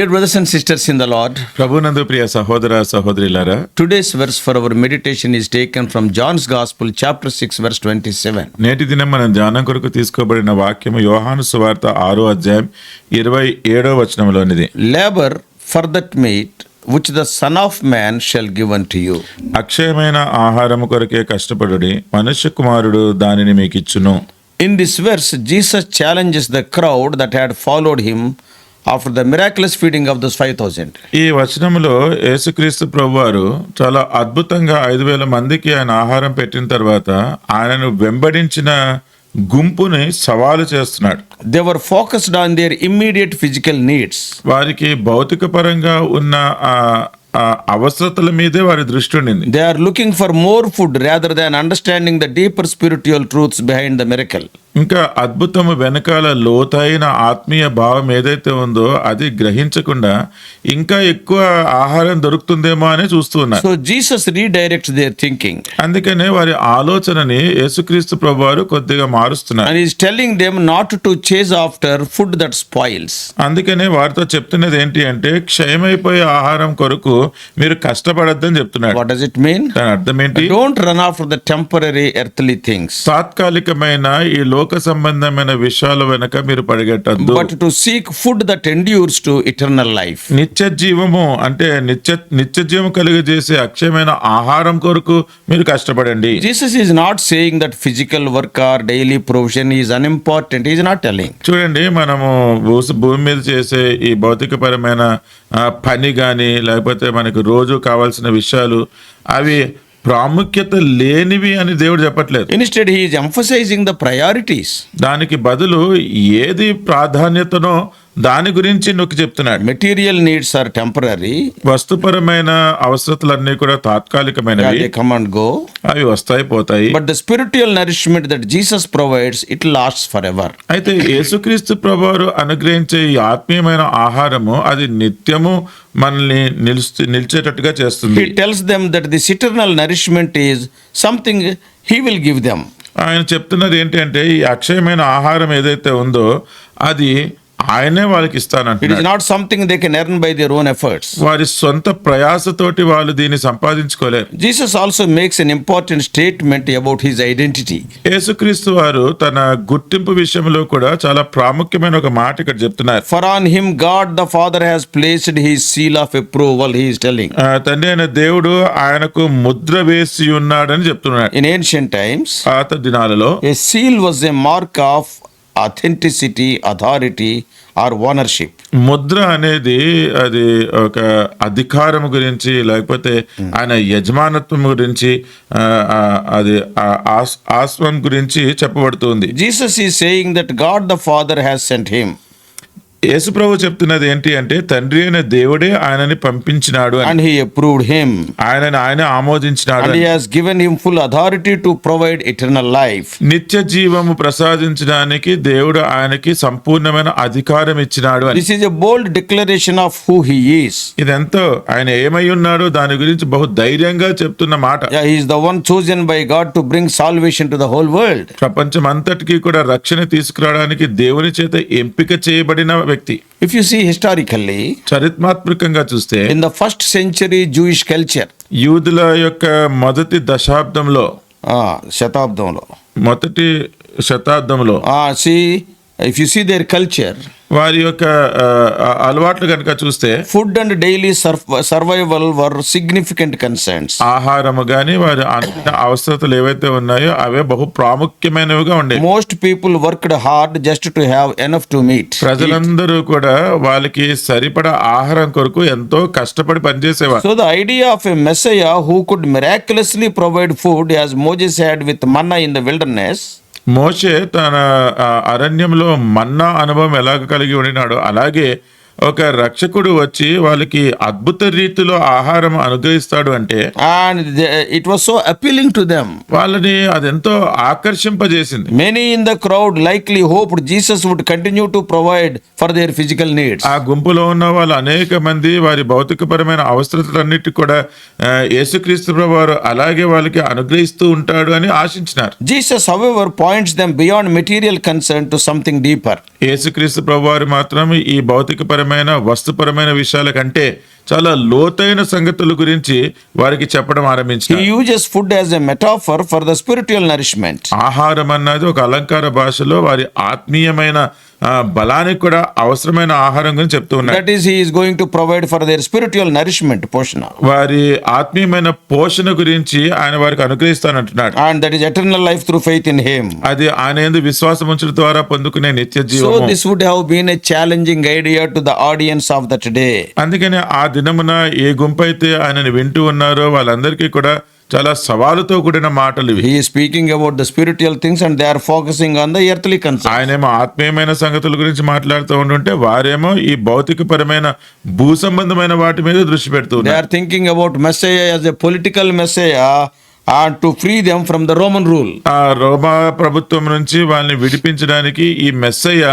Dear brothers and sisters in the Lord, ప్రభునందు ప్రియ సహోదర సహోదరులారా, today's verse for our meditation is taken from John's Gospel, chapter 6, verse 27. నేటి దినం మనం ధ్యానం కొరకు తీసుకోబడిన వాక్యము యోహాను సువార్త 6వ అధ్యాయం 27వ వచనంలోనిది. Labor for that meat which the Son of Man shall give unto you. అక్షయమైన ఆహారము కొరకే కష్టపడుడి, మనుష్య కుమారుడు దానిని మీకిచ్చును. In this verse, Jesus challenges the crowd that had followed him after the miraculous feeding of those 5,000. ఈ వచనములో యేసుక్రీస్తు ప్రభువారు చాలా అద్భుతంగా 5,000 మందికి ఆయన ఆహారం పెట్టిన తర్వాత ఆయనను వెంబడించిన గుంపుని సవాలు చేస్తున్నాడు. They were focused on their immediate physical needs. వారికి భౌతిక పరంగా ఉన్న అవసరతల మీదే వారి దృష్టి ఉండింది. They are looking for more food rather than understanding the deeper spiritual truths behind the miracle. ఇంకా అద్భుతము వెనకాల లోతైన ఆత్మీయ భావం ఏదైతే ఉందో అది గ్రహించకుండా ఇంకా ఎక్కువ ఆహారం దొరుకుతుందేమో అని చూస్తూ ఉన్నారు. So Jesus redirects their thinking. అందుకనే వారి ఆలోచనని యేసుక్రీస్తు ప్రభువారు కొద్దిగా మారుస్తున్నారు. And he is telling them not to chase after food that spoils. అందుకనే వారితో చెప్తున్నది ఏంటి అంటే క్షయమైపోయే ఆహారం కొరకు మీరు కష్టపడొద్దని చెప్తున్నాడు. What does it mean? దాని అర్థం ఏంటి? Don't run after the temporary earthly things. తాత్కాలికమైన ఈ లోక సంబంధమైన విషయాల వెనక మీరు పరిగెట్టద్దు. But to seek food that endures to eternal life. నిత్య జీవము అంటే నిత్య జీవం కలిగజేసే అక్షయమైన ఆహారం కొరకు మీరు కష్టపడండి. Jesus is not saying that physical work or daily provision is unimportant. He is not telling. చూడండి, మనము భూమి మీద చేసే ఈ భౌతికపరమైన పని కానీ లేకపోతే మనకు రోజు కావాల్సిన విషయాలు అవి ప్రాముఖ్యత లేనివి అని దేవుడు చెప్పట్లేదు. Instead, he is emphasizing the priorities. దానికి బదులు ఏది ప్రాధాన్యతనో దాని గురించి నొక్కి చెప్తున్నాడు. Material needs are temporary. వస్తుపరమైన అవసరతలన్నీ కూడా తాత్కాలికమైనవి. They come and go. అవి వస్తాయి పోతాయి. But the spiritual nourishment that Jesus provides, it lasts forever. అయితే యేసుక్రీస్తు ప్రభువారు అనుగ్రహించే ఈ ఆత్మీయమైన ఆహారము అది నిత్యము మనల్ని నిలిచేటట్టుగా చేస్తుంది. He tells them that this eternal nourishment is something he will give them. ఆయన చెప్తున్నది ఏంటి అంటే ఈ అక్షయమైన ఆహారం ఏదైతే ఉందో అది ఆయనే వాళ్ళకి It is ఇస్తానంటున్నాడు. not something they can earn by their own efforts. వారి సొంత ప్రయాసతోటి వాళ్ళు దీన్ని సంపాదించుకోలేరు. Jesus also makes an important statement about his identity. యేసుక్రీస్తు వారు తన గుర్తింపు విషయంలో కూడా చాలా ప్రాముఖ్యమైన ఒక మాట ఇక్కడ చెప్తున్నారు. For on him God the Father has placed his seal of approval, he is telling. తండ్రి అయిన దేవుడు ఆయనకు ముద్ర వేసి ఉన్నాడని చెప్తున్నాడు. In ancient times, పాత దినాలలో a seal was a mark of authenticity, authority or ownership. Mudra అనేది అది ఒక అధికారం గురించి లేకపోతే ఆయన యజమానత్వం గురించి అది ఆస్వం గురించి చెప్పబడుతుంది. Jesus is saying that God the Father has sent him. యేసు ప్రభు చెప్తున్నది ఏంటి అంటే తండ్రి అయిన దేవుడే ఆయనని పంపించినాడు And he approved him. ఆయన ఆమోదించినాడు. And he has given him full authority to provide eternal life. నిత్య జీవము ప్రసాదించడానికి దేవుడు ఆయనకి సంపూర్ణమైన అధికారం ఇచ్చినాడు అని. This is a bold declaration of who he is. ఇదెంతో ఆయన ఏమై ఉన్నాడో దాని గురించి బహు ధైర్యంగా చెప్తున్న మాట. Yeah, he is the one chosen by God to bring salvation to the whole world. ప్రపంచం అంతటికీ కూడా రక్షణ తీసుకురావడానికి దేవుని చేత ఎంపిక చేయబడిన వ్యక్తి. If you see historically, చరిత్రాత్మకంగా చూస్తే in the first century Jewish culture, యూదుల యొక్క మొదటి శతాబ్దంలో see, if you see their culture, వారి యొక్క అలవాట్లు కనుక చూస్తే food and daily survival were significant concerns. ఆహారము గాని వారి అన్ని అవసరతలు ఏవైతే ఉన్నాయో అవే బహు ప్రాముఖ్యమైనవిగా ఉండేవి. Most people worked hard just to have enough to eat. ప్రజలందరూ కూడా వాళ్ళకి సరిపడా ఆహారం కొరకు ఎంతో కష్టపడి పనిచేసేవారు. So the idea of a Messiah who could miraculously provide food as Moses had with manna in the wilderness, మోషే తన అరణ్యంలో మన్నా అనుభవం ఎలాగ కలిగి ఉండినాడో అలాగే ఒక రక్షకుడు వచ్చి వాళ్ళకి అద్భుత రీతిలో ఆహారం అనుగ్రహిస్తాడు అంటే and it was so appealing to them. వాళ్ళని అదెంతో ఆకర్షింపజేసింది. Many in the crowd likely hoped Jesus would continue to provide for their physical needs. ఆ గుంపులో ఉన్న వాళ్ళు అనేక మంది వారి భౌతికపరమైన అవసరతలన్నిటి కూడా యేసుక్రీస్తు ప్రభువారు అలాగే వాళ్ళకి అనుగ్రహిస్తూ ఉంటాడు అని ఆశించినారు. Jesus, however, points them beyond material concern to something deeper. యేసుక్రీస్తు ప్రభువారు మాత్రం ఈ భౌతికపరమైన భౌతికపరమైన వస్తుపరమైన విషయాల కంటే చాలా లోతైన సంగతుల గురించి వారికి చెప్పడం ఆరంభించారు. He uses food as a metaphor for the spiritual nourishment. ఆహారం అన్నది ఒక అలంకార భాషలో వారి ఆత్మీయమైన బలానికి కూడా అవసరమైన ఆహారం గురించి చెప్తూ ఉన్నారు. That is, he is going to provide for their spiritual nourishment, పోషణ. వారి ఆత్మీయమైన పోషణ గురించి ఆయన వారికి అనుగ్రహిస్తానంటున్నాడు. And that is eternal life through faith in him. అది ఆయన యందు విశ్వాసం ఉంచడం ద్వారా పొందుకునే నిత్య So జీవము. this would have been a challenging idea to the audience of that day. అందుకని ఆ దినమున ఏ గుంపు అయితే ఆయనని వింటూ ఉన్నారో వాళ్ళందరికీ కూడా చాలా సవాలుతో కూడిన మాటలు ఇవి. He is speaking about the spiritual things and they are focusing on the earthly concerns. ఆయనేమో ఆత్మీయమైన సంగతుల గురించి మాట్లాడుతూ ఉంటుంటే వారేమో ఈ భౌతికపరమైన భూ సంబంధమైన వాటి మీద దృష్టి They పెడుతున్నారు. are thinking about Messiah as a political Messiah and to free them from the Roman rule. ఆ రోమా ప్రభుత్వం నుంచి వాళ్ళని విడిపించడానికి ఈ మెస్సయ్య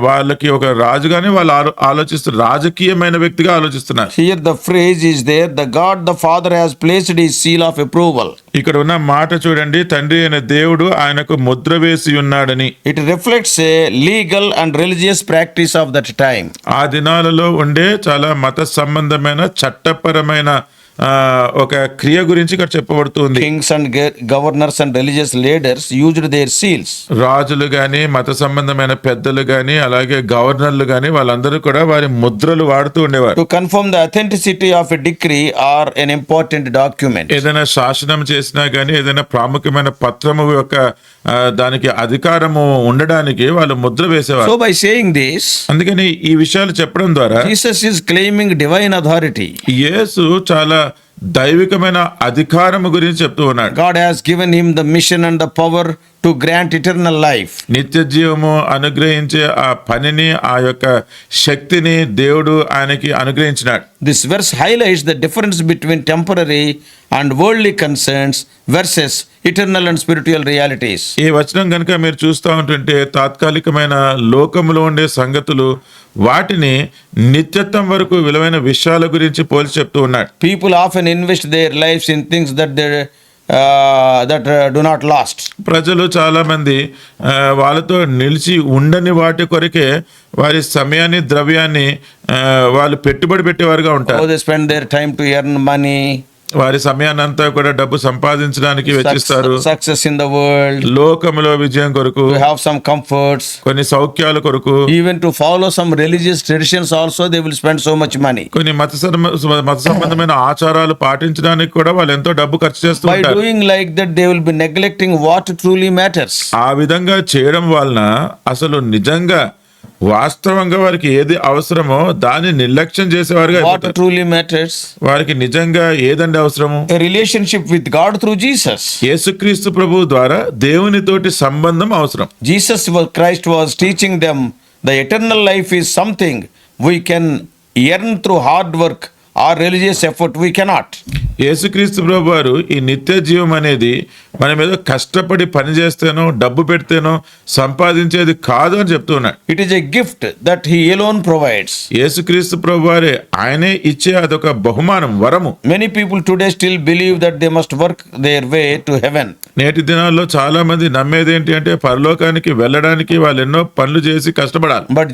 వాళ్ళకి ఒక రాజుగానే వాళ్ళు ఆలోచిస్తున్నారు, రాజకీయమైన వ్యక్తిగా ఆలోచిస్తున్నారు. Here the phrase is there, the God the Father has placed his seal of approval. ఇక్కడ ఉన్న మాట చూడండి, తండ్రి అయిన దేవుడు ఆయనకు ముద్ర వేసి ఉన్నాడని. It reflects a legal and religious practice of that time. ఆ దినాలలో ఉండే చాలా మత సంబంధమైన చట్టపరమైన ఒక క్రియ గురించి ఇక్కడ చెప్పబడుతుంది. Kings and governors and religious leaders used their seals. రాజులు గాని మత సంబంధమైన పెద్దలు గాని అలాగే గవర్నర్లు గాని వాళ్ళందరూ కూడా వారి ముద్రలు వాడుతూ ఉండేవారు. To confirm the authenticity of a decree or an important document. ఏదైనా శాసనం చేసినా గానీ ఏదైనా ప్రాముఖ్యమైన పత్రము యొక్క దానికి అధికారము ఉండడానికి వాళ్ళు ముద్ర వేసేవారు. So by saying this, అందుకని ఈ విషయాలు చెప్పడం ద్వారా Jesus is claiming divine authority. యేసు చాలా దైవికమైన అధికారము గురించి చెప్తూ ఉన్నాడు. God has given him the mission and the power to grant eternal life. నిత్య జీవము అనుగ్రహించే ఆ పనిని ఆ యొక్క శక్తిని దేవుడు ఆయనకి అనుగ్రహించినాడు. This verse highlights the difference between temporary and worldly concerns versus eternal and spiritual realities. ఈ వచనం కనుక మీరు చూస్తూ ఉంటుంటే తాత్కాలికమైన లోకములో ఉండే సంగతులు వాటిని నిత్యత్వం వరకు విలువైన విషయాల గురించి పోల్చి చెప్తూ ఉన్నాడు. People often invest their lives in things that do not last. ప్రజలు చాలా మంది వాళ్ళతో నిలిచి ఉండని వాటి కొరకే వారి సమయాన్ని ద్రవ్యాన్ని వాళ్ళు పెట్టుబడి పెట్టేవారుగా ఉంటారు. Oh, they spend their time to earn money. వారి సమయాన్ని అంతా కూడా డబ్బు సంపాదించడానికి వెచ్చిస్తారు. Success in the world. లోకములో విజయం కొరకు, To have some comforts. కొన్ని సౌఖ్యాల కొరకు, Even to follow some religious traditions also they will spend so much money. కొన్ని మత సంబంధమైన ఆచారాలు పాటించడానికి కూడా వాళ్ళు ఎంతో డబ్బు ఖర్చు చేస్తూ By ఉంటారు. doing like that they will be neglecting what truly matters. ఆ విధంగా చేయడం వలన అసలు నిజంగా వాస్తవంగా వారికి ఏది అవసరమో దాన్ని నిర్లక్ష్యం చేసేవారుగా What అయిపోతారు. truly matters? వారికి నిజంగా ఏదండి అవసరము? A relationship with God through Jesus. యేసుక్రీస్తు ప్రభువు ద్వారా దేవునితోటి సంబంధం అవసరం. Christ was teaching them the eternal life is something we can earn through hard work or religious effort we cannot. యేసుక్రీస్తు ప్రభు వారు ఈ నిత్య జీవం అనేది మనం ఏదో కష్టపడి పని చేస్తేనో డబ్బు పెడితేనో సంపాదించేది కాదు అని చెప్తున్నాడు. It is a gift that he alone provides. యేసుక్రీస్తు ప్రభు వారే ఆయనే ఇచ్చే అదొక బహుమానం, వరము. Many people today still believe that they must work their way to heaven. నేటి దినాల్లో చాలా మంది నమ్మేది ఏంటి అంటే పరలోకానికి వెళ్ళడానికి వాళ్ళు ఎన్నో పనులు చేసి కష్టపడాలి. But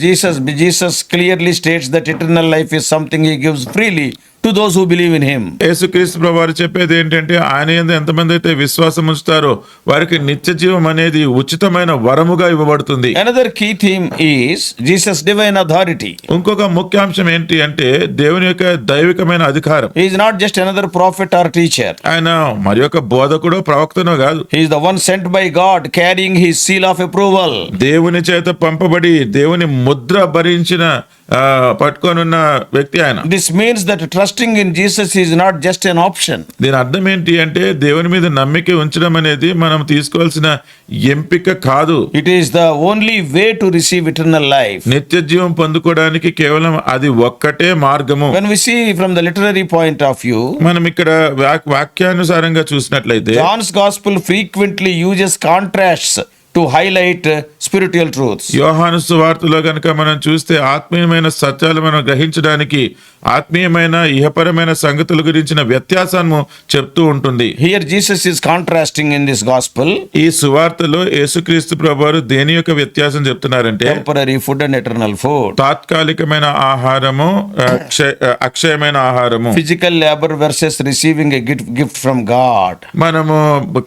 Jesus clearly states that eternal life is something he gives freely to those who believe in him. యేసుక్రీస్తు ప్రభు వారు చెప్పేది ఏంటంటే ఆయన యందు ఎంతమంది అయితే విశ్వాసం ఉంచుతారో వారికి నిత్య జీవం అనేది ఉచితమైన వరముగా ఇవ్వబడుతుంది. Another key theme is Jesus' divine authority. ఇంకొక ముఖ్యాంశం ఏంటి అంటే దేవుని యొక్క దైవికమైన అధికారం. He is not just another prophet or teacher. ఆయన మరి యొక్క బోధకుడో ప్రవక్తనో కాదు. He is the one sent by God carrying his seal of approval. దేవుని చేత పంపబడి దేవుని ముద్ర భరించిన పట్టుకొనున్న వ్యక్తి ఆయన. This means that trusting in Jesus is not just an option. దీని అర్థం ఏంటి అంటే దేవుని మీద నమ్మిక ఉంచడం అనేది మనం తీసుకోవాల్సిన ఎంపిక కాదు. It is the only way to receive eternal life. నిత్య జీవం పొందుకోవడానికి కేవలం అది ఒక్కటే మార్గము. When we see from the literary point of view, మనం ఇక్కడ వాక్యానుసారంగా చూసినట్లయితే John's gospel frequently uses contrasts to highlight spiritual truths. యోహాను సువార్తలో గనుక మనం చూస్తే ఆత్మీయమైన సత్యాలు మనం గ్రహించడానికి ఆత్మీయమైన ఇహపరమైన సంగతుల గురించిన వ్యత్యాసాన్ని చెప్తూ ఉంటుంది. Here Jesus is contrasting in this gospel ఈ సువార్తలో యేసుక్రీస్తు ప్రభువారు దేని యొక్క వ్యత్యాసం చెప్తున్నారంటే temporary food and eternal food. తాత్కాలికమైన ఆహారము, అక్షయమైన ఆహారము. Physical labor versus receiving a gift from God. మనము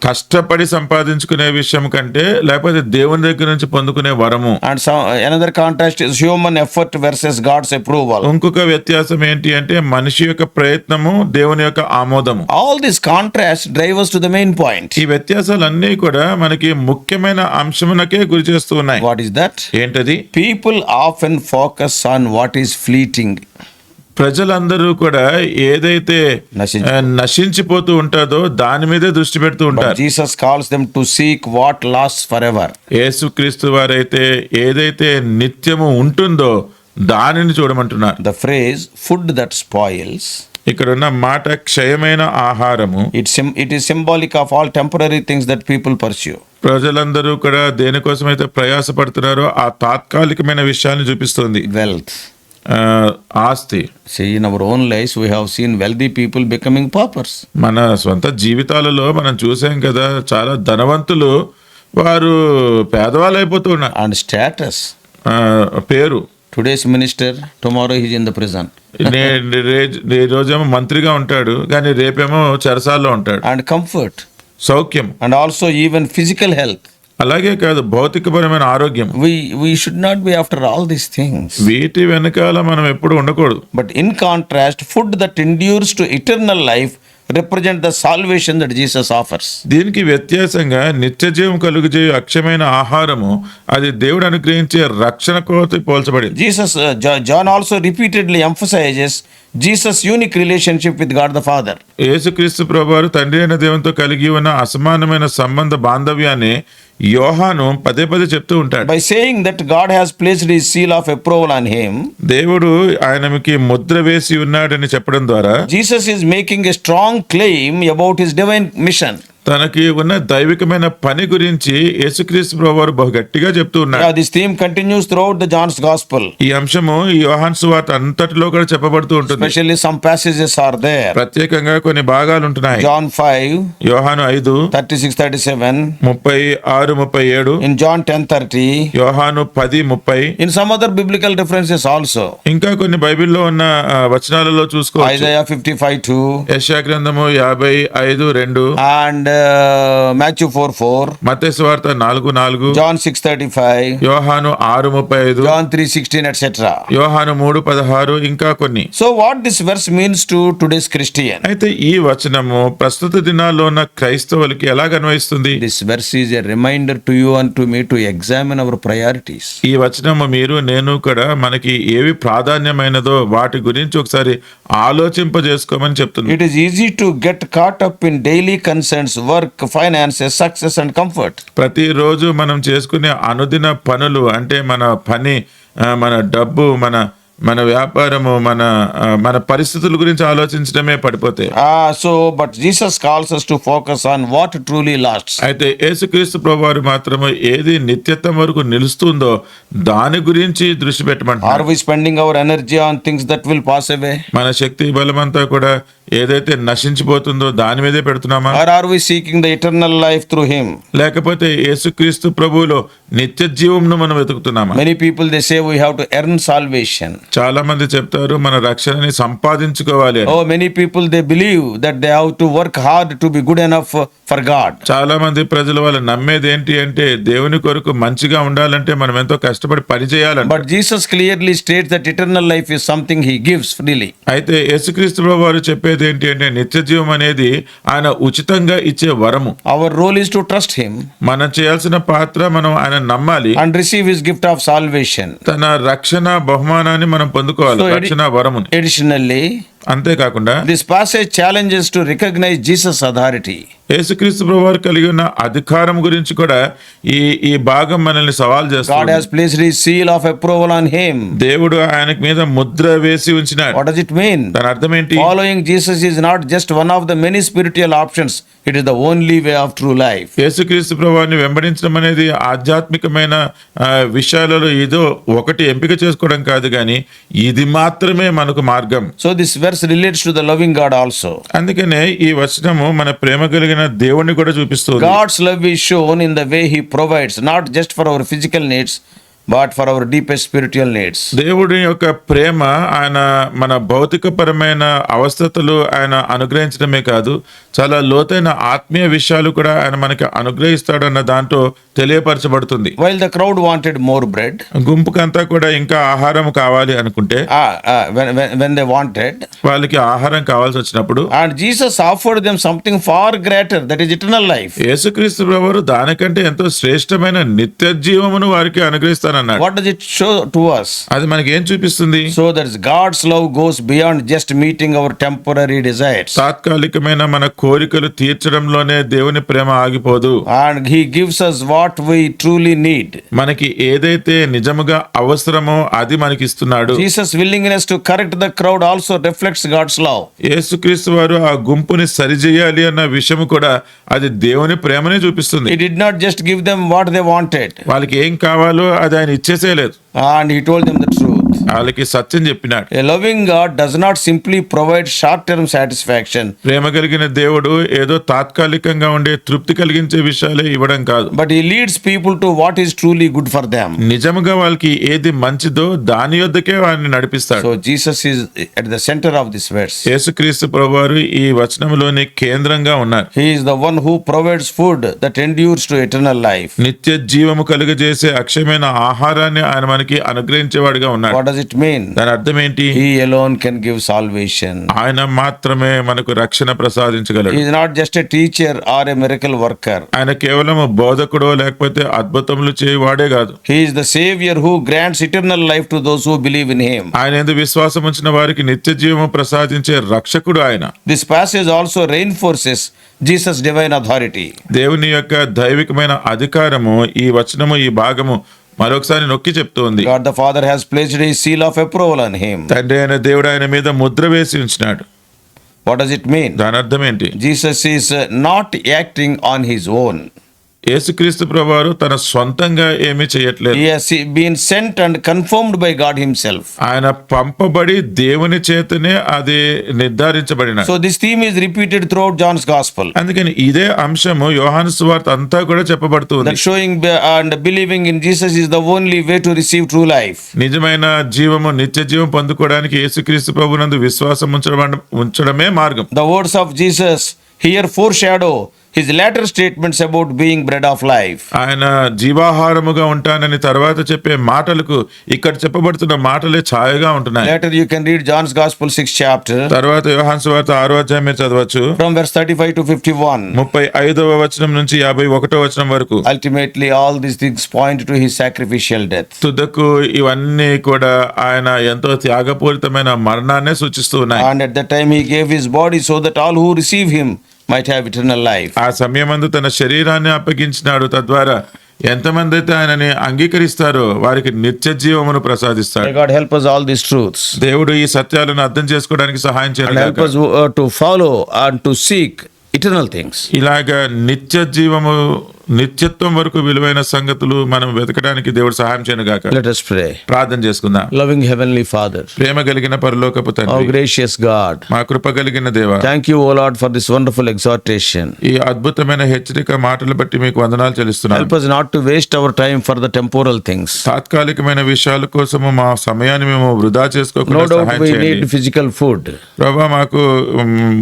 కష్టపడి సంపాదించుకునే విషయం కంటే లేకపోతే దేవుని దగ్గర నుంచి పొందుకునే వరము. And another contrast is human effort versus God's approval. ఇంకొక వ్యత్యాసం ఏంటి అంటే మనిషి యొక్క ప్రయత్నము, దేవుని యొక్క ఆమోదము. All these contrasts drive us to the main point. ఈ వ్యత్యాసాలన్నీ కూడా మనకి ముఖ్యమైన అంశమునకే గురి చేస్తూ ఉన్నాయి. What is that? ఏంటది? People often focus on what is fleeting. ప్రజలందరూ కూడా ఏదైతే నశించిపోతూ ఉంటుందో దాని మీదే దృష్టి పెడుతూ But ఉంటారు. Jesus calls them to seek what lasts forever. యేసుక్రీస్తు వారైతే ఏదైతే నిత్యము ఉంటుందో దానిని చూడమంటున్నారు. The phrase food that spoils, ఇక్కడ ఉన్న మాట క్షయమైన ఆహారము. it is symbolic of all temporary things that people pursue. ప్రజలందరూ కూడా దేనికోసమైతే ప్రయాసపడుతున్నారో ఆ తాత్కాలికమైన విషయాన్ని చూపిస్తుంది. Wealth. ఆస్తి. See, in our own lives, we have seen wealthy people becoming paupers. మన స్వంత జీవితాలలో మనం చూసాం కదా, చాలా ధనవంతులు వారు పేదవాళ్ళు అయిపోతూ ఉన్నారు. And status. పేరు. Today's minister, tomorrow he is in the prison. ఈ రోజేమో మంత్రిగా ఉంటాడు కానీ రేపేమో చెరసాల్లో ఉంటాడు. And comfort. Soukhyam. And also even physical health. అలాగే కాదు, భౌతికపరమైన ఆరోగ్యం. We should not be after all these things. వీటి వెనకాల మనం ఎప్పుడు ఉండకూడదు. But in contrast, food that endures to eternal life represent the salvation that Jesus offers. దీనికి వ్యత్యాసంగా నిత్యజీవం కలుగుజేయు అక్షయమైన ఆహారము అది దేవుడు అనుగ్రహించే రక్షణ కోతి పోల్చబడింది. John also repeatedly emphasizes Jesus' unique relationship with God the Father. యేసుక్రీస్తు ప్రభువారు తండ్రి అయిన దేవునితో కలిగి ఉన్న అసమానమైన సంబంధ బాంధవ్యాన్ని యోహాను పదే పదే చెప్తూ ఉంటాడు. By saying that God has placed his seal of approval on him, దేవుడు ఆయనకి ముద్ర వేసి ఉన్నాడని చెప్పడం ద్వారా Jesus is making a strong claim about his divine mission. తనకి ఉన్న దైవికమైన పని గురించి యేసుక్రీస్తు ప్రభువారు బహు గట్టిగా చెప్తూ ఉన్నారు. This theme continues throughout the John's gospel. ఈ అంశము ఈ యోహాను సువార్త అంతటిలో కూడా చెప్పబడుతూ ఉంటుంది. Especially some passages are there. ప్రత్యేకంగా కొన్ని భాగాలు ఉంటున్నాయి. John 5, యోహాను 5, 36-37, 36-37, in John 10:30, యోహాను 10:30, in some other biblical references also. ఇంకా కొన్ని బైబిల్లో ఉన్న వచనాలలో చూసుకోవచ్చు. Isaiah 55:2, యెషయా గ్రంథము 55:2, and Matthew 4:4, మత్తయి సువార్త 4:4, John 6:35, యోహాను 6:35, John 3:16, etc. యోహాను 3:16, ఇంకా కొన్ని. So what this verse means to today's Christian? అయితే ఈ వచనము ప్రస్తుత దినాల్లో ఉన్న క్రైస్తవులకి ఎలా అన్వయిస్తుంది? This verse is a reminder to you and to me to examine our priorities. ఈ వచనము మీరు నేను కూడా మనకి ఏవి ప్రాధాన్యమైనదో వాటి గురించి ఒకసారి ఆలోచింపజేసుకోమని చెప్తుంది. It is easy to get caught up in daily concerns, work, finances, success and comfort. ప్రతిరోజు మనం చేసుకునే అనుదిన పనులు అంటే మన పని, మన డబ్బు, మన వ్యాపారము, మన పరిస్థితుల గురించి ఆలోచించడమే పడిపోతే. But Jesus calls us to focus on what truly lasts. అయితే యేసుక్రీస్తు ప్రభువారు మాత్రమే ఏది నిత్యత్వం వరకు నిలుస్తుందో దాని గురించి దృష్టి పెట్టమంటారు. Are we spending our energy on things that will pass away? మన శక్తి బలమంతా కూడా ఏదైతే నశించిపోతుందో దాని మీదే పెడుతున్నామా? Or are we seeking the eternal life through him? లేకపోతే యేసుక్రీస్తు ప్రభువులో నిత్య జీవంను మనం వెతుకుతున్నామా? Many people they say we have to earn salvation. చాలా మంది చెప్తారు మన రక్షణని సంపాదించుకోవాలి అని. Many people they believe that they have to work hard to be good enough for God. చాలా మంది ప్రజలు వాళ్ళు నమ్మేది ఏంటి అంటే దేవుని కొరకు మంచిగా ఉండాలంటే మనం ఎంతో కష్టపడి పని చేయాలంట. But Jesus clearly states that eternal life is something he gives freely. అయితే యేసుక్రీస్తు ప్రభువారు చెప్పేది ఏంటి అంటే నిత్య జీవం అనేది ఆయన ఉచితంగా ఇచ్చే వరము. Our role is to trust him. మనం చేయాల్సిన పాత్ర మనం ఆయన నమ్మాలి And receive his gift of salvation. తన రక్షణ బహుమానాన్ని మనం పొందుకోవాలి, రక్షణ వరముని. Additionally, అంతేకాకుండా This passage challenges to recognize Jesus' authority. యేసుక్రీస్తు ప్రభువారు కలిగి ఉన్న అధికారం గురించి కూడా ఈ భాగం మనల్ని సవాల్ God చేస్తుంది. has placed his seal of approval on him. దేవుడు ఆయనకు మీద ముద్ర వేసి ఉంచినాడు. What does it mean? దాని అర్థం ఏంటి? Following Jesus is not just one of the many spiritual options. It is the only way of true life. యేసుక్రీస్తు ప్రభువారిని వెంబడించడం అనేది ఆధ్యాత్మికమైన విషయాలలో ఏదో ఒకటి ఎంపిక చేసుకోవడం కాదు, కానీ ఇది మాత్రమే మనకు మార్గం. So this verse relates to the loving God also. అందుకనే ఈ వచనము మన ప్రేమ కలిగిన దేవుణ్ణి కూడా చూపిస్తుంది. God's love is shown in the way he provides, not just for our physical needs, but for our deepest spiritual needs. దేవుడి యొక్క ప్రేమ ఆయన మన భౌతికపరమైన అవస్థతలు ఆయన అనుగ్రహించడమే కాదు, చాలా లోతైన ఆత్మీయ విషయాలు కూడా ఆయన మనకి అనుగ్రహిస్తాడన్న దాంట్లో తెలియపరచబడుతుంది. While the crowd wanted more bread, గుంపుకంతా కూడా ఇంకా ఆహారం కావాలి అనుకుంటే, when they wanted, వాళ్ళకి ఆహారం కావాల్సి వచ్చినప్పుడు, and Jesus offered them something far greater, that is eternal life. యేసుక్రీస్తు ప్రభువు దానికంటే ఎంతో శ్రేష్టమైన నిత్య జీవమును వారికి అనుగ్రహిస్తానన్నాడు. What does it show to us? అది మనకి ఏం చూపిస్తుంది? So that God's love goes beyond just meeting our temporary desires, తాత్కాలికమైన మన కోరికలు తీర్చడంలోనే దేవుని ప్రేమ ఆగిపోదు. and he gives us what we truly need. మనకి ఏదైతే నిజముగా అవసరమో అది మనకి ఇస్తున్నాడు. Jesus' willingness to correct the crowd also reflects God's love. యేసుక్రీస్తు వారు ఆ గుంపుని సరిచేయాలి అన్న విషయం కూడా అది దేవుని ప్రేమనే చూపిస్తుంది. He did not just give them what they wanted, వాళ్ళకి ఏం కావాలో అది ఆయన ఇచ్చేసేయలేదు, and he told them the truth. వాళ్ళకి సత్యం చెప్పినాడు. A loving God does not simply provide short-term satisfaction, ప్రేమ కలిగిన దేవుడు ఏదో తాత్కాలికంగా ఉండే తృప్తి కలిగించే విషయాలే ఇవ్వడం కాదు, but he leads people to what is truly good for them. నిజముగా వాళ్ళకి ఏది మంచిదో దాని యొద్దకే వారిని నడిపిస్తాడు. So Jesus is at the center of this verse. యేసుక్రీస్తు ప్రభువారు ఈ వచనంలోని కేంద్రంగా ఉన్నారు. He is the one who provides food that endures to eternal life. నిత్య జీవము కలుగజేసే అక్షయమైన ఆహారాన్ని ఆయన మనకి అనుగ్రహించేవాడిగా ఉన్నాడు. What does it mean? దాని అర్థం ఏంటి? He alone can give salvation. ఆయన మాత్రమే మనకు రక్షణ ప్రసాదించగలడు. He is not just a teacher or a miracle worker. ఆయన కేవలం బోధకుడో లేకపోతే అద్భుతములు చేయవాడే కాదు. He is the savior who grants eternal life to those who believe in him. ఆయన యందు విశ్వాసం ఉంచిన వారికి నిత్య జీవము ప్రసాదించే రక్షకుడు ఆయన. This passage also reinforces Jesus' divine authority. దేవుని యొక్క దైవికమైన అధికారము ఈ వచనము ఈ భాగము మరొకసారి నొక్కి చెప్తోంది. God the Father has placed his seal of approval on him. తండ్రి అయిన దేవుడు ఆయన మీద ముద్ర వేసి ఉంచినాడు. What does it mean? దాని అర్థం ఏంటి? Jesus is not acting on his own. యేసుక్రీస్తు ప్రభువారు తన సొంతంగా ఏమీ చేయట్లేదు. He has been sent and confirmed by God himself. ఆయన పంపబడి దేవుని చేతనే అది నిర్ధారించబడిన. So this theme is repeated throughout John's gospel. అందుకని ఇదే అంశము యోహాను సువార్త అంతా కూడా చెప్పబడుతుంది. That showing and believing in Jesus is the only way to receive true life. నిజమైన జీవము నిత్య జీవం పొందుకోవడానికి యేసుక్రీస్తు ప్రభువునందు విశ్వాసం ఉంచడమే మార్గం. The words of Jesus here foreshadow his latter statements about being bread of life. ఆయన జీవాహారముగా ఉంటానని తర్వాత చెప్పే మాటలకు ఇక్కడ చెప్పబడుతున్న మాటలే ఛాయగా ఉంటున్నాయి. Later you can read John's Gospel 6th chapter తర్వాత యోహాను సువార్త 6వ అధ్యాయం మీరు చదవచ్చు. from verse 35 to 51. 35వ వచనం నుంచి 51వ వచనం వరకు. Ultimately all these things point to his sacrificial death. తుదకు ఇవన్నీ కూడా ఆయన ఎంతో త్యాగపూరితమైన మరణాన్నే సూచిస్తూ ఉన్నాయి. And at that time he gave his body so that all who receive him might have eternal life. ఆ సమయమందు తన శరీరాన్ని అప్పగించినాడు, తద్వారా ఎంతమంది అయితే ఆయనని అంగీకరిస్తారో వారికి నిత్య జీవమును ప్రసాదిస్తాడు. May God help us all these truths. దేవుడు ఈ సత్యాలను అర్థం చేసుకోవడానికి సహాయం And help చేయాలి. us to follow and to seek eternal things. ఇలాగా నిత్య జీవము నిత్యత్వం వరకు విలువైన సంగతులు మనం వెతకడానికి దేవుడు సహాయం చేయనుగాక. Let us pray. ప్రార్థన చేసుకుందాం. Loving Heavenly Father, ప్రేమ కలిగిన పరలోకపు our తండ్రి, gracious God, మా కృప కలిగిన దేవా, thank you, O Lord, for this wonderful exhortation. ఈ అద్భుతమైన హెచ్చరిక మాటలు బట్టి మీకు వందనాలు చెల్లిస్తున్నాను. Help us not to waste our time for the temporal things. తాత్కాలికమైన విషయాల కోసము మా సమయాన్ని మేము వృధా No చేసుకోకుండా doubt సహాయం we చేయండి. need physical food, ప్రభా, మాకు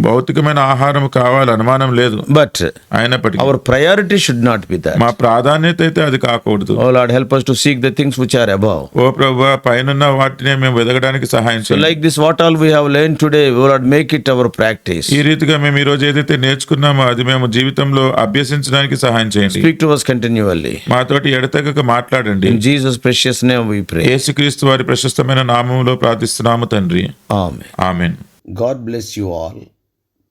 భౌతికమైన ఆహారం కావాలి, అనుమానం లేదు. but అయినప్పటికీ our priority should not be that. మా ప్రాధాన్యత అయితే అది కాకూడదు. Oh Lord, help us to seek the things which are above. ఓ ప్రభా, పైనున్న వాటినే మేము వెతకడానికి సహాయం So చేయండి. like this, what all we have learned today, O Lord, make it our practice. ఈ రీతిగా మేము ఈ రోజు ఏదైతే నేర్చుకున్నామో అది మేము జీవితంలో అభ్యసించడానికి సహాయం చేయండి. Speak to us continually. మాతోటి ఎడతెగక మాట్లాడండి. In Jesus' precious name we pray. యేసుక్రీస్తు వారి ప్రశస్తమైన నామములో ప్రార్థిస్తున్నాము తండ్రి. Amen. Amen. God bless you all.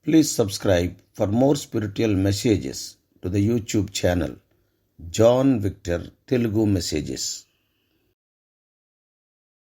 Please subscribe for more spiritual messages to the YouTube channel John Victor Telugu Messages.